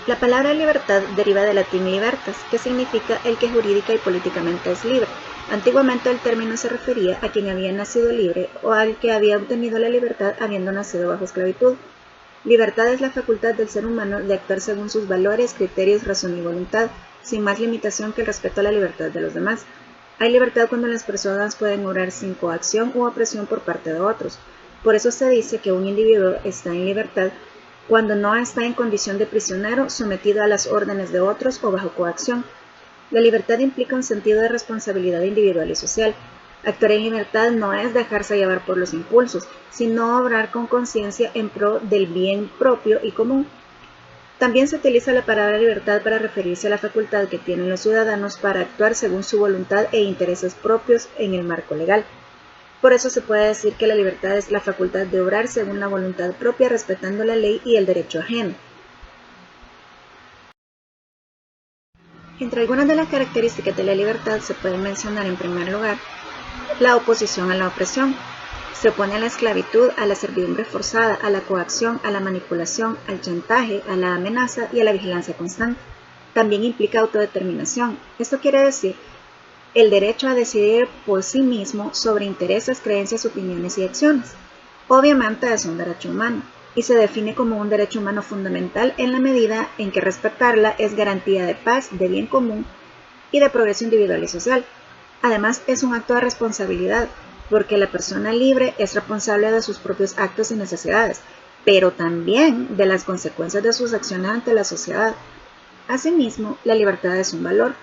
La palabra libertad deriva del latín libertas, que significa el que jurídica y políticamente es libre. Antiguamente el término se refería a quien había nacido libre o al que había obtenido la libertad habiendo nacido bajo esclavitud. Libertad es la facultad del ser humano de actuar según sus valores, criterios, razón y voluntad, sin más limitación que el respeto a la libertad de los demás. Hay libertad cuando las personas pueden obrar sin coacción u opresión por parte de otros. Por eso se dice que un individuo está en libertad cuando no está en condición de prisionero, sometido a las órdenes de otros o bajo coacción. La libertad implica un sentido de responsabilidad individual y social. Actuar en libertad no es dejarse llevar por los impulsos, sino obrar con conciencia en pro del bien propio y común. También se utiliza la palabra libertad para referirse a la facultad que tienen los ciudadanos para actuar según su voluntad e intereses propios en el marco legal. Por eso se puede decir que la libertad es la facultad de obrar según la voluntad propia, respetando la ley y el derecho ajeno. Entre algunas de las características de la libertad se puede mencionar en primer lugar la oposición a la opresión. Se opone a la esclavitud, a la servidumbre forzada, a la coacción, a la manipulación, al chantaje, a la amenaza y a la vigilancia constante. También implica autodeterminación. Esto quiere decir el derecho a decidir por sí mismo sobre intereses, creencias, opiniones y acciones. Obviamente es un derecho humano y se define como un derecho humano fundamental en la medida en que respetarla es garantía de paz, de bien común y de progreso individual y social. Además, es un acto de responsabilidad, porque la persona libre es responsable de sus propios actos y necesidades, pero también de las consecuencias de sus acciones ante la sociedad. Asimismo, la libertad es un valor,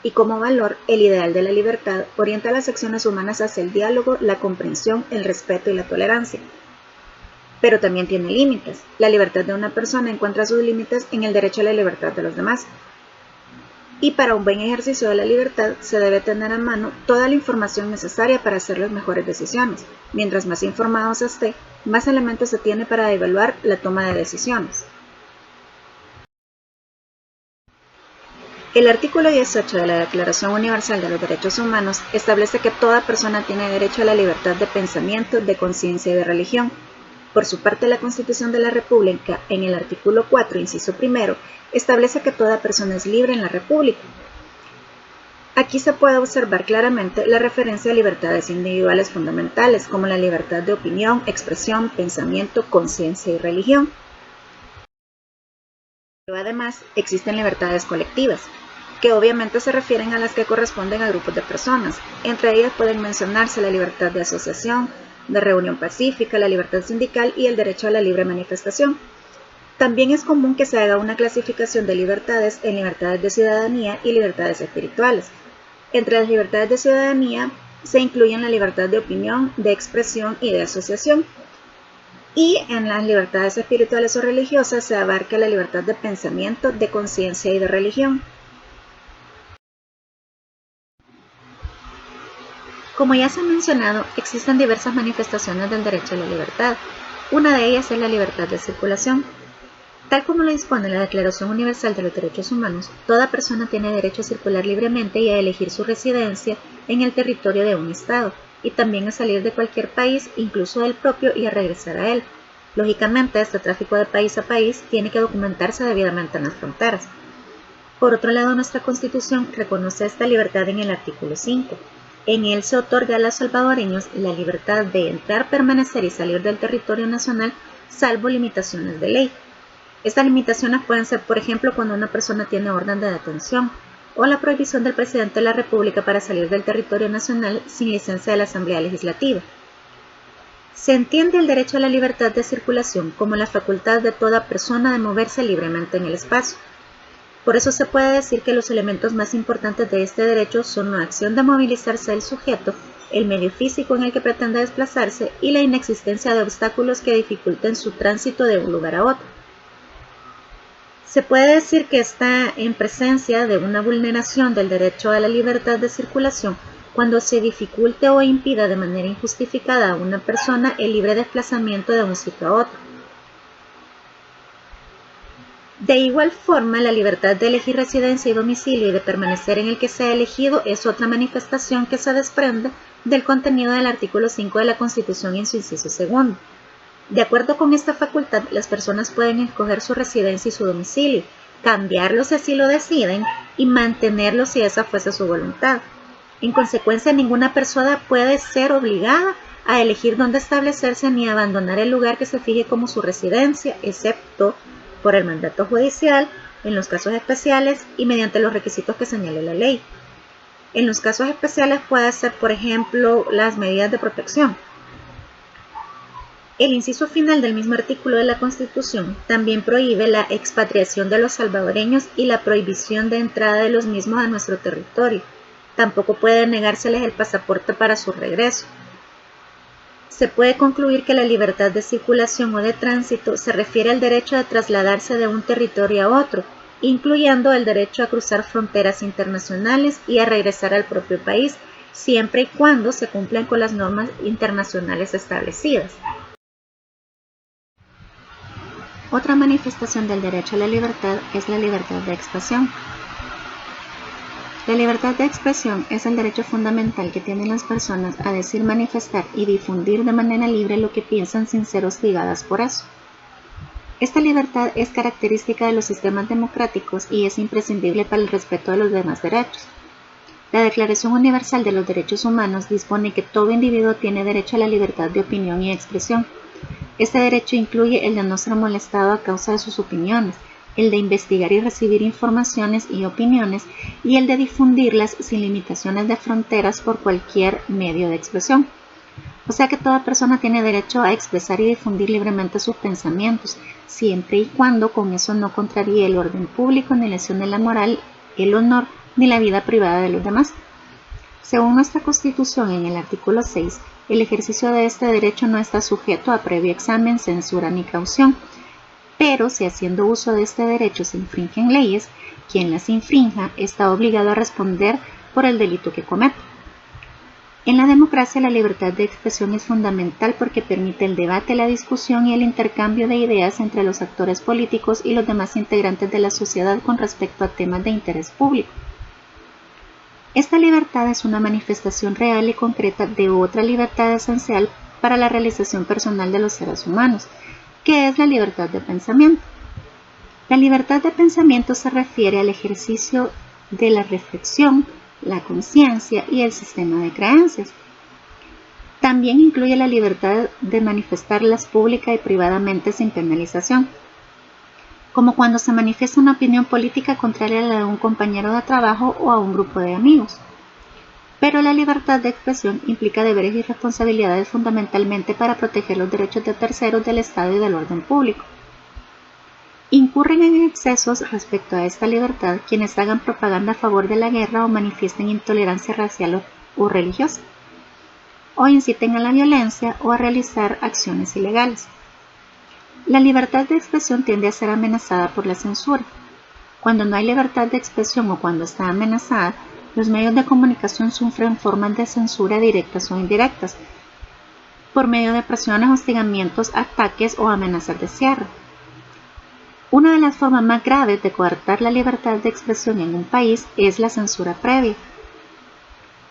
y como valor, el ideal de la libertad orienta las acciones humanas hacia el diálogo, la comprensión, el respeto y la tolerancia. Pero también tiene límites. La libertad de una persona encuentra sus límites en el derecho a la libertad de los demás. Y para un buen ejercicio de la libertad se debe tener a mano toda la información necesaria para hacer las mejores decisiones. Mientras más informado se esté, más elementos se tiene para evaluar la toma de decisiones. El artículo 18 de la Declaración Universal de los Derechos Humanos establece que toda persona tiene derecho a la libertad de pensamiento, de conciencia y de religión. Por su parte, la Constitución de la República, en el artículo 4, inciso primero, establece que toda persona es libre en la República. Aquí se puede observar claramente la referencia a libertades individuales fundamentales, como la libertad de opinión, expresión, pensamiento, conciencia y religión. Pero además, existen libertades colectivas, que obviamente se refieren a las que corresponden a grupos de personas. Entre ellas pueden mencionarse la libertad de asociación, de reunión pacífica, la libertad sindical y el derecho a la libre manifestación. También es común que se haga una clasificación de libertades en libertades de ciudadanía y libertades espirituales. Entre las libertades de ciudadanía se incluyen la libertad de opinión, de expresión y de asociación. Y en las libertades espirituales o religiosas se abarca la libertad de pensamiento, de conciencia y de religión. Como ya se ha mencionado, existen diversas manifestaciones del derecho a la libertad. Una de ellas es la libertad de circulación. Tal como lo dispone la Declaración Universal de los Derechos Humanos, toda persona tiene derecho a circular libremente y a elegir su residencia en el territorio de un Estado, y también a salir de cualquier país, incluso del propio, y a regresar a él. Lógicamente, este tráfico de país a país tiene que documentarse debidamente en las fronteras. Por otro lado, nuestra Constitución reconoce esta libertad en el artículo 5. En él se otorga a los salvadoreños la libertad de entrar, permanecer y salir del territorio nacional, salvo limitaciones de ley. Estas limitaciones pueden ser, por ejemplo, cuando una persona tiene orden de detención, o la prohibición del presidente de la República para salir del territorio nacional sin licencia de la Asamblea Legislativa. Se entiende el derecho a la libertad de circulación como la facultad de toda persona de moverse libremente en el espacio. Por eso se puede decir que los elementos más importantes de este derecho son la acción de movilizarse del sujeto, el medio físico en el que pretende desplazarse y la inexistencia de obstáculos que dificulten su tránsito de un lugar a otro. Se puede decir que está en presencia de una vulneración del derecho a la libertad de circulación cuando se dificulte o impida de manera injustificada a una persona el libre desplazamiento de un sitio a otro. De igual forma, la libertad de elegir residencia y domicilio y de permanecer en el que sea elegido es otra manifestación que se desprende del contenido del artículo 5 de la Constitución en su inciso segundo. De acuerdo con esta facultad, las personas pueden escoger su residencia y su domicilio, cambiarlo si así lo deciden y mantenerlo si esa fuese su voluntad. En consecuencia, ninguna persona puede ser obligada a elegir dónde establecerse ni abandonar el lugar que se fije como su residencia, excepto por el mandato judicial, en los casos especiales y mediante los requisitos que señale la ley. En los casos especiales puede ser, por ejemplo, las medidas de protección. El inciso final del mismo artículo de la Constitución también prohíbe la expatriación de los salvadoreños y la prohibición de entrada de los mismos a nuestro territorio. Tampoco puede negárseles el pasaporte para su regreso. Se puede concluir que la libertad de circulación o de tránsito se refiere al derecho de trasladarse de un territorio a otro, incluyendo el derecho a cruzar fronteras internacionales y a regresar al propio país, siempre y cuando se cumplan con las normas internacionales establecidas. Otra manifestación del derecho a la libertad es la libertad de expresión. La libertad de expresión es el derecho fundamental que tienen las personas a decir, manifestar y difundir de manera libre lo que piensan sin ser hostigadas por eso. Esta libertad es característica de los sistemas democráticos y es imprescindible para el respeto de los demás derechos. La Declaración Universal de los Derechos Humanos dispone que todo individuo tiene derecho a la libertad de opinión y expresión. Este derecho incluye el de no ser molestado a causa de sus opiniones, el de investigar y recibir informaciones y opiniones, y el de difundirlas sin limitaciones de fronteras por cualquier medio de expresión. O sea que toda persona tiene derecho a expresar y difundir libremente sus pensamientos, siempre y cuando con eso no contraríe el orden público ni lesione la moral, el honor ni la vida privada de los demás. Según nuestra Constitución, en el artículo 6, el ejercicio de este derecho no está sujeto a previo examen, censura ni caución. Pero si haciendo uso de este derecho se infringen leyes, quien las infrinja está obligado a responder por el delito que comete. En la democracia, la libertad de expresión es fundamental porque permite el debate, la discusión y el intercambio de ideas entre los actores políticos y los demás integrantes de la sociedad con respecto a temas de interés público. Esta libertad es una manifestación real y concreta de otra libertad esencial para la realización personal de los seres humanos, que es la libertad de pensamiento. La libertad de pensamiento se refiere al ejercicio de la reflexión, la conciencia y el sistema de creencias. También incluye la libertad de manifestarlas pública y privadamente sin penalización, como cuando se manifiesta una opinión política contraria a la de un compañero de trabajo o a un grupo de amigos. Pero la libertad de expresión implica deberes y responsabilidades fundamentalmente para proteger los derechos de terceros, del Estado y del orden público. Incurren en excesos respecto a esta libertad quienes hagan propaganda a favor de la guerra o manifiesten intolerancia racial o religiosa, o inciten a la violencia o a realizar acciones ilegales. La libertad de expresión tiende a ser amenazada por la censura. Cuando no hay libertad de expresión o cuando está amenazada, los medios de comunicación sufren formas de censura directas o indirectas, por medio de presiones, hostigamientos, ataques o amenazas de cierre. Una de las formas más graves de coartar la libertad de expresión en un país es la censura previa,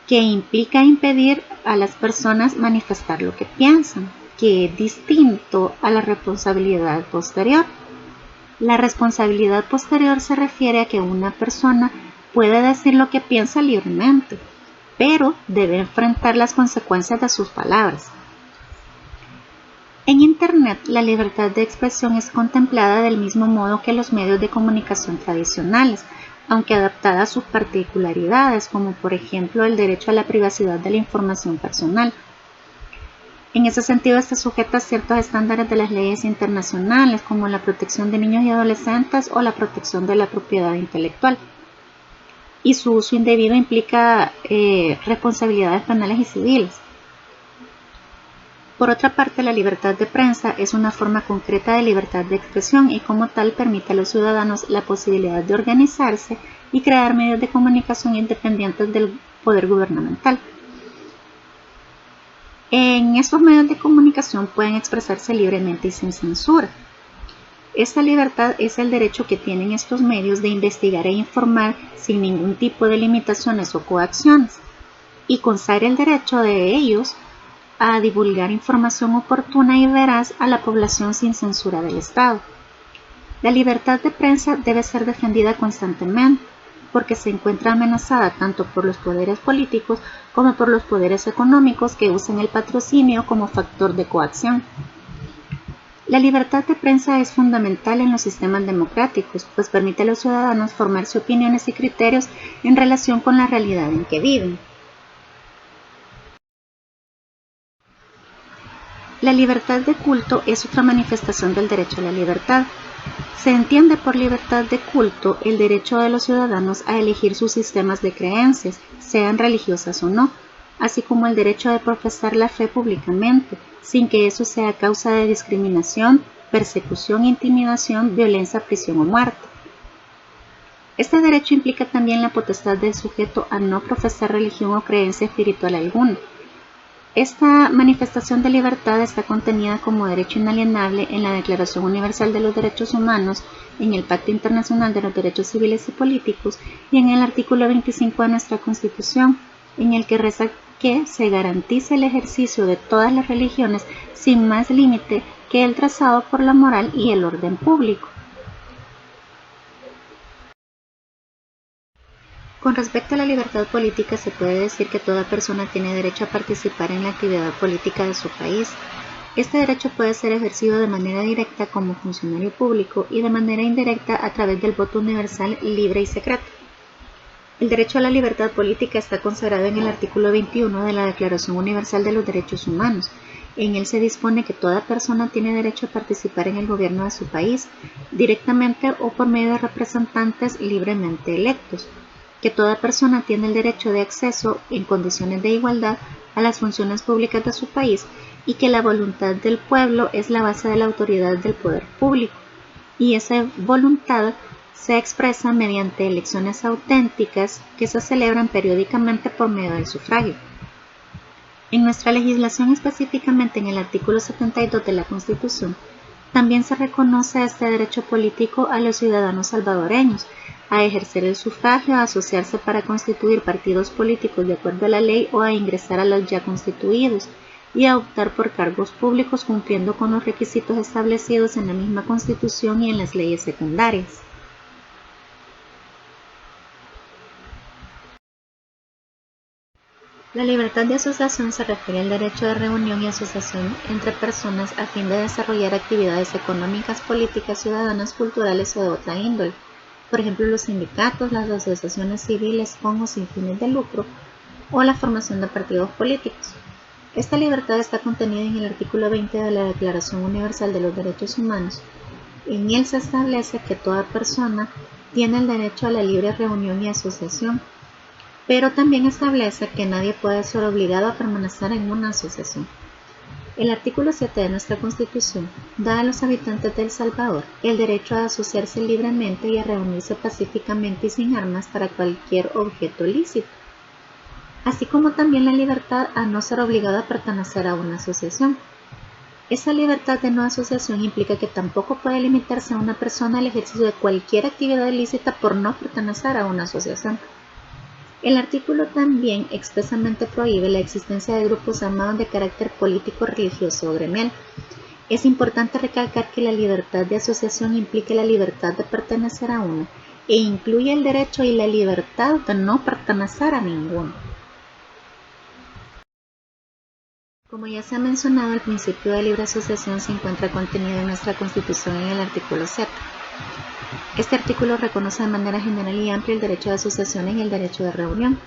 que implica impedir a las personas manifestar lo que piensan, que es distinto a la responsabilidad posterior. La responsabilidad posterior se refiere a que una persona puede decir lo que piensa libremente, pero debe enfrentar las consecuencias de sus palabras. En Internet, la libertad de expresión es contemplada del mismo modo que los medios de comunicación tradicionales, aunque adaptada a sus particularidades, como por ejemplo el derecho a la privacidad de la información personal. En ese sentido, está sujeta a ciertos estándares de las leyes internacionales, como la protección de niños y adolescentes o la protección de la propiedad intelectual. Y su uso indebido implica responsabilidades penales y civiles. Por otra parte, la libertad de prensa es una forma concreta de libertad de expresión y como tal permite a los ciudadanos la posibilidad de organizarse y crear medios de comunicación independientes del poder gubernamental. En estos medios de comunicación pueden expresarse libremente y sin censura. Esta libertad es el derecho que tienen estos medios de investigar e informar sin ningún tipo de limitaciones o coacciones, y consagra el derecho de ellos a divulgar información oportuna y veraz a la población sin censura del Estado. La libertad de prensa debe ser defendida constantemente, porque se encuentra amenazada tanto por los poderes políticos como por los poderes económicos que usan el patrocinio como factor de coacción. La libertad de prensa es fundamental en los sistemas democráticos, pues permite a los ciudadanos formarse opiniones y criterios en relación con la realidad en que viven. La libertad de culto es otra manifestación del derecho a la libertad. Se entiende por libertad de culto el derecho de los ciudadanos a elegir sus sistemas de creencias, sean religiosas o no, así como el derecho de profesar la fe públicamente, sin que eso sea causa de discriminación, persecución, intimidación, violencia, prisión o muerte. Este derecho implica también la potestad del sujeto a no profesar religión o creencia espiritual alguna. Esta manifestación de libertad está contenida como derecho inalienable en la Declaración Universal de los Derechos Humanos, en el Pacto Internacional de los Derechos Civiles y Políticos y en el artículo 25 de nuestra Constitución, en el que reza que se garantice el ejercicio de todas las religiones sin más límite que el trazado por la moral y el orden público. Con respecto a la libertad política, se puede decir que toda persona tiene derecho a participar en la actividad política de su país. Este derecho puede ser ejercido de manera directa como funcionario público y de manera indirecta a través del voto universal, libre y secreto. El derecho a la libertad política está consagrado en el artículo 21 de la Declaración Universal de los Derechos Humanos. En él se dispone que toda persona tiene derecho a participar en el gobierno de su país, directamente o por medio de representantes libremente electos, que toda persona tiene el derecho de acceso en condiciones de igualdad a las funciones públicas de su país y que la voluntad del pueblo es la base de la autoridad del poder público, y esa voluntad se expresa mediante elecciones auténticas que se celebran periódicamente por medio del sufragio. En nuestra legislación, específicamente en el artículo 72 de la Constitución, también se reconoce este derecho político a los ciudadanos salvadoreños, a ejercer el sufragio, a asociarse para constituir partidos políticos de acuerdo a la ley o a ingresar a los ya constituidos, y a optar por cargos públicos cumpliendo con los requisitos establecidos en la misma Constitución y en las leyes secundarias. La libertad de asociación se refiere al derecho de reunión y asociación entre personas a fin de desarrollar actividades económicas, políticas, ciudadanas, culturales o de otra índole. Por ejemplo, los sindicatos, las asociaciones civiles con o sin fines de lucro o la formación de partidos políticos. Esta libertad está contenida en el artículo 20 de la Declaración Universal de los Derechos Humanos. En él se establece que toda persona tiene el derecho a la libre reunión y asociación, pero también establece que nadie puede ser obligado a permanecer en una asociación. El artículo 7 de nuestra Constitución da a los habitantes de El Salvador el derecho a asociarse libremente y a reunirse pacíficamente y sin armas para cualquier objeto lícito, así como también la libertad a no ser obligado a pertenecer a una asociación. Esa libertad de no asociación implica que tampoco puede limitarse a una persona el ejercicio de cualquier actividad ilícita por no pertenecer a una asociación. El artículo también expresamente prohíbe la existencia de grupos armados de carácter político, religioso o gremial. Es importante recalcar que la libertad de asociación implica la libertad de pertenecer a una e incluye el derecho y la libertad de no pertenecer a ninguno. Como ya se ha mencionado, el principio de libre asociación se encuentra contenido en nuestra Constitución en el artículo 7. Este artículo reconoce de manera general y amplia el derecho de asociación y el derecho de reunión.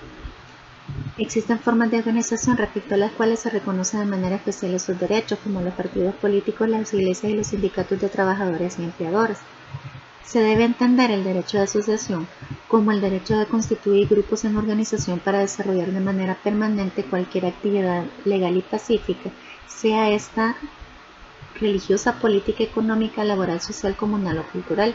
Existen formas de organización respecto a las cuales se reconoce de manera especial esos derechos, como los partidos políticos, las iglesias y los sindicatos de trabajadores y empleadores. Se debe entender el derecho de asociación como el derecho de constituir grupos en organización para desarrollar de manera permanente cualquier actividad legal y pacífica, sea esta religiosa, política, económica, laboral, social, comunal o cultural.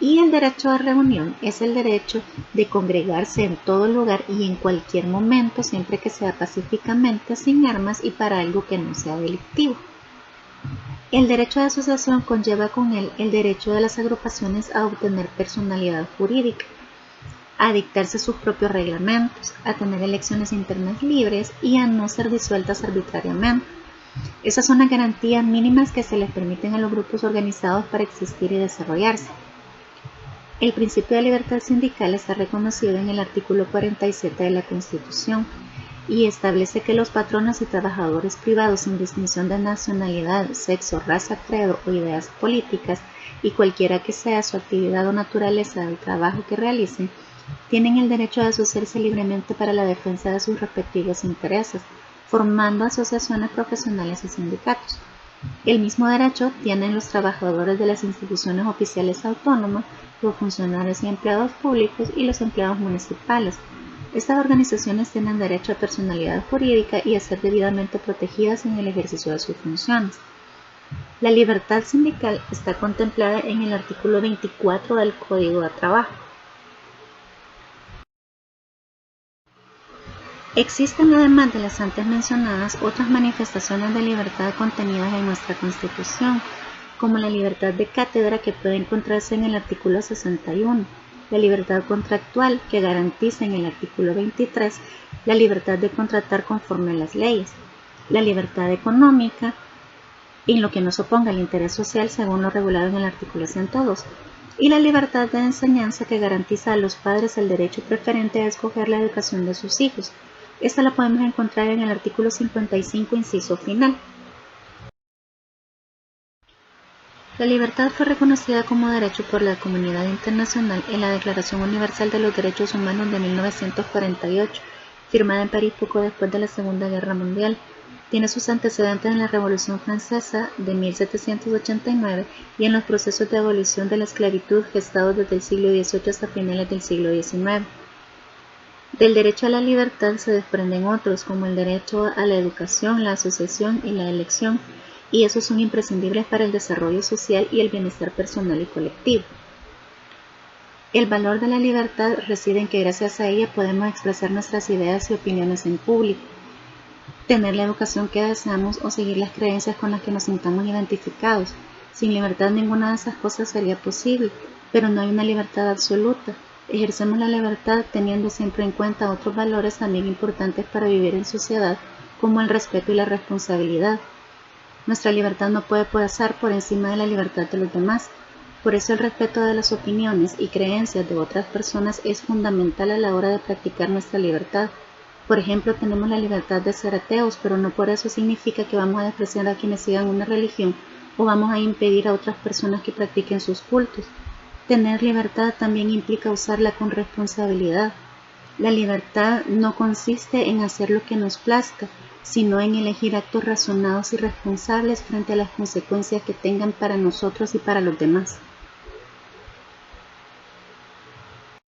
Y el derecho de reunión es el derecho de congregarse en todo lugar y en cualquier momento, siempre que sea pacíficamente, sin armas y para algo que no sea delictivo. El derecho de asociación conlleva con él el derecho de las agrupaciones a obtener personalidad jurídica, a dictarse sus propios reglamentos, a tener elecciones internas libres y a no ser disueltas arbitrariamente. Esas son las garantías mínimas que se les permiten a los grupos organizados para existir y desarrollarse. El principio de libertad sindical está reconocido en el artículo 47 de la Constitución y establece que los patronos y trabajadores privados sin distinción de nacionalidad, sexo, raza, credo o ideas políticas y cualquiera que sea su actividad o naturaleza del trabajo que realicen, tienen el derecho de asociarse libremente para la defensa de sus respectivos intereses, formando asociaciones profesionales y sindicatos. El mismo derecho tienen los trabajadores de las instituciones oficiales autónomas, los funcionarios y empleados públicos y los empleados municipales. Estas organizaciones tienen derecho a personalidad jurídica y a ser debidamente protegidas en el ejercicio de sus funciones. La libertad sindical está contemplada en el artículo 24 del Código de Trabajo. Existen, además de las antes mencionadas, otras manifestaciones de libertad contenidas en nuestra Constitución, como la libertad de cátedra que puede encontrarse en el artículo 61, la libertad contractual que garantiza en el artículo 23 la libertad de contratar conforme a las leyes, la libertad económica en lo que no se oponga al interés social según lo regulado en el artículo 102, y la libertad de enseñanza que garantiza a los padres el derecho preferente a escoger la educación de sus hijos. Esta la podemos encontrar en el artículo 55, inciso final. La libertad fue reconocida como derecho por la comunidad internacional en la Declaración Universal de los Derechos Humanos de 1948, firmada en París poco después de la Segunda Guerra Mundial. Tiene sus antecedentes en la Revolución Francesa de 1789 y en los procesos de abolición de la esclavitud gestados desde el siglo XVIII hasta finales del siglo XIX. Del derecho a la libertad se desprenden otros, como el derecho a la educación, la asociación y la elección, y esos son imprescindibles para el desarrollo social y el bienestar personal y colectivo. El valor de la libertad reside en que gracias a ella podemos expresar nuestras ideas y opiniones en público, tener la educación que deseamos o seguir las creencias con las que nos sintamos identificados. Sin libertad ninguna de esas cosas sería posible, pero no hay una libertad absoluta. Ejercemos la libertad teniendo siempre en cuenta otros valores también importantes para vivir en sociedad, como el respeto y la responsabilidad. Nuestra libertad no puede pasar por encima de la libertad de los demás. Por eso el respeto de las opiniones y creencias de otras personas es fundamental a la hora de practicar nuestra libertad. Por ejemplo, tenemos la libertad de ser ateos, pero no por eso significa que vamos a despreciar a quienes sigan una religión o vamos a impedir a otras personas que practiquen sus cultos. Tener libertad también implica usarla con responsabilidad. La libertad no consiste en hacer lo que nos plazca, sino en elegir actos razonados y responsables frente a las consecuencias que tengan para nosotros y para los demás.